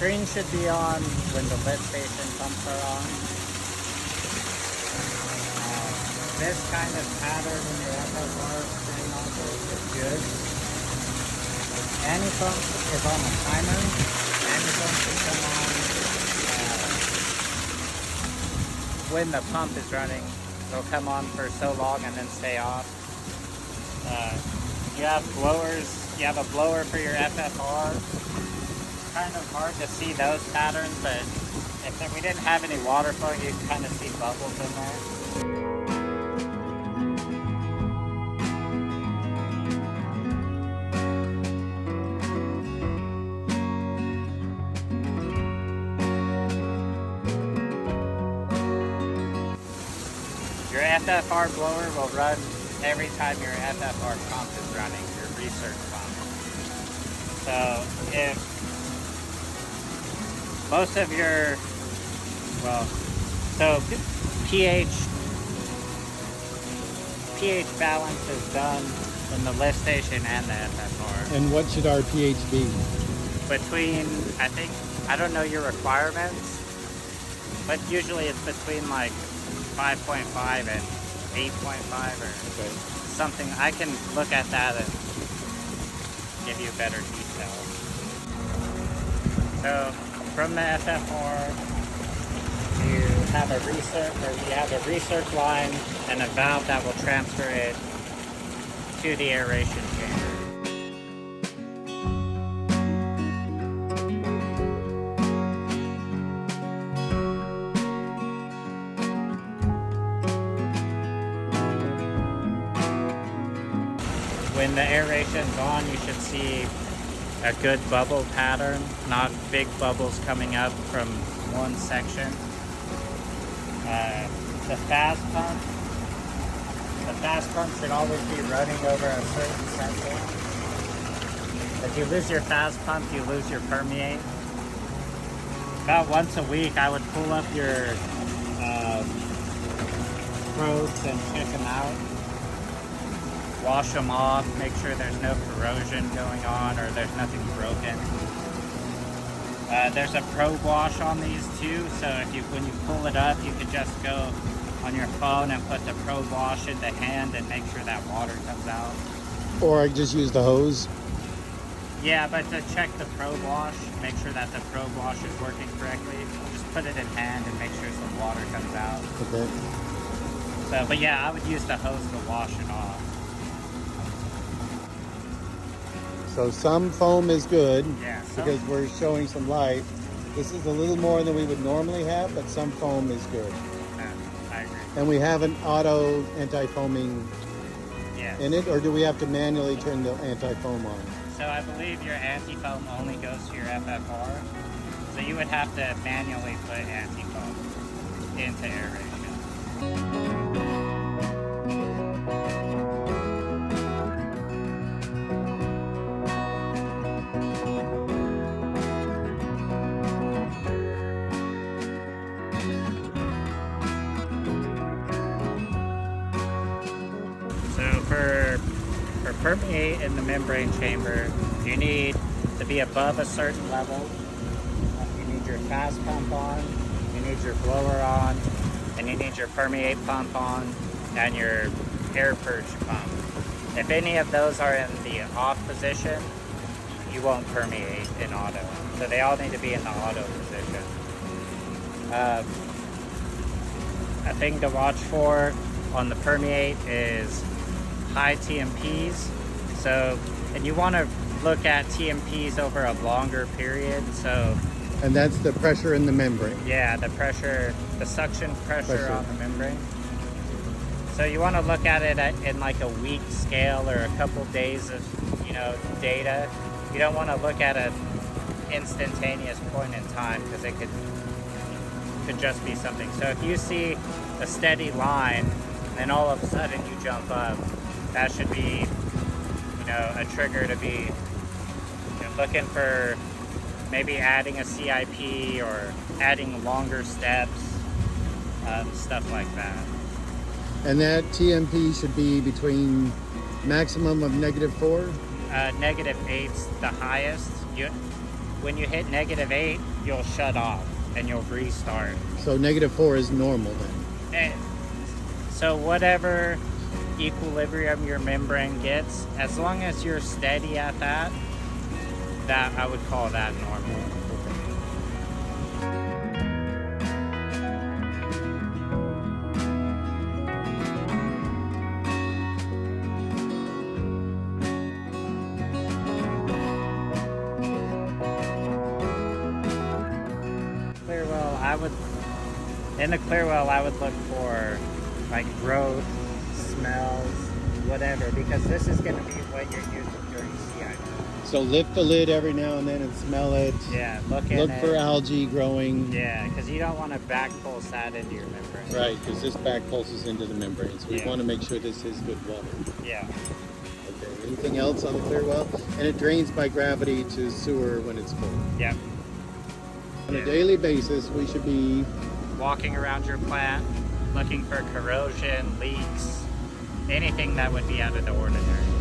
screen should be on when the lift station pumps are on. This kind of pattern in your FFR staying on is good. Anti-pump is on a timer. Anti-pump should come on when the pump is running. It'll come on for so long and then stay off. You have blowers. You have a blower for your FFR. Kind of hard to see those patterns, but if we didn't have any water flow, you can kind of see bubbles in there. Your FFR blower will run every time your FFR pump is running, your research pump. So if most of your, so pH balance is done in the lift station and the FFR. And what should our pH be? Between, I don't know your requirements, but usually it's between like 5.5 and 8.5 or something. I can look at that and give you better detail. So from the FFR, you have a research line and a valve that will transfer it to the aeration chamber. When the aeration's on, you should see a good bubble pattern, not big bubbles coming up from one section. The fast pump should always be running over a certain sensor. If you lose your fast pump, you lose your permeate. About once a week, I would pull up your probes and check them out. Wash them off, make sure there's no corrosion going on or there's nothing broken. There's a probe wash on these too, so when you pull it up, you could just go on your phone and put the probe wash in the hand and make sure that water comes out. Or I just use the hose? Yeah, but to check the probe wash, make sure that the probe wash is working correctly, just put it in hand and make sure some water comes out. Okay. So, but yeah, I would use the hose to wash it off. So some foam is good, because we're showing some light. This is a little more than we would normally have, but some foam is good. I agree. And we have an auto anti-foaming in it, or do we have to manually turn the anti-foam on? So I believe your anti-foam only goes to your FFR. So you would have to manually put anti-foam into aeration. For permeate in the membrane chamber, you need to be above a certain level. You need your fast pump on, you need your blower on, and you need your permeate pump on, and your air purge pump. If any of those are in the off position, you won't permeate in auto. So they all need to be in the auto position. A thing to watch for on the permeate is high TMPs. So, and you want to look at TMPs over a longer period. So, and that's the pressure in the membrane. Yeah, the pressure, the suction pressure on the membrane. So you want to look at it in like a week scale or a couple days of, data. You don't want to look at an instantaneous point in time because it could just be something. So if you see a steady line and then all of a sudden you jump up, that should be, a trigger to be looking for maybe adding a CIP or adding longer steps, stuff like that. And that TMP should be between maximum of -4? -8's the highest. when you hit -8, you'll shut off and you'll restart. So -4 is normal then. And so whatever equilibrium your membrane gets, as long as you're steady at that I would call that normal. Clear well, in the clear well, I would look for like growth, smells, whatever, because this is going to be what you're using during CI. So lift the lid every now and then and smell it. Yeah, look for algae growing. Yeah, because you don't want to back pulse that into your membrane. Right, because this back pulses into the membrane, so we want to make sure this is good water. Yeah. Okay, anything else on the clear well? And it drains by gravity to sewer when it's full. Yep. On a daily basis, we should be walking around your plant, looking for corrosion, leaks, anything that would be out of the ordinary.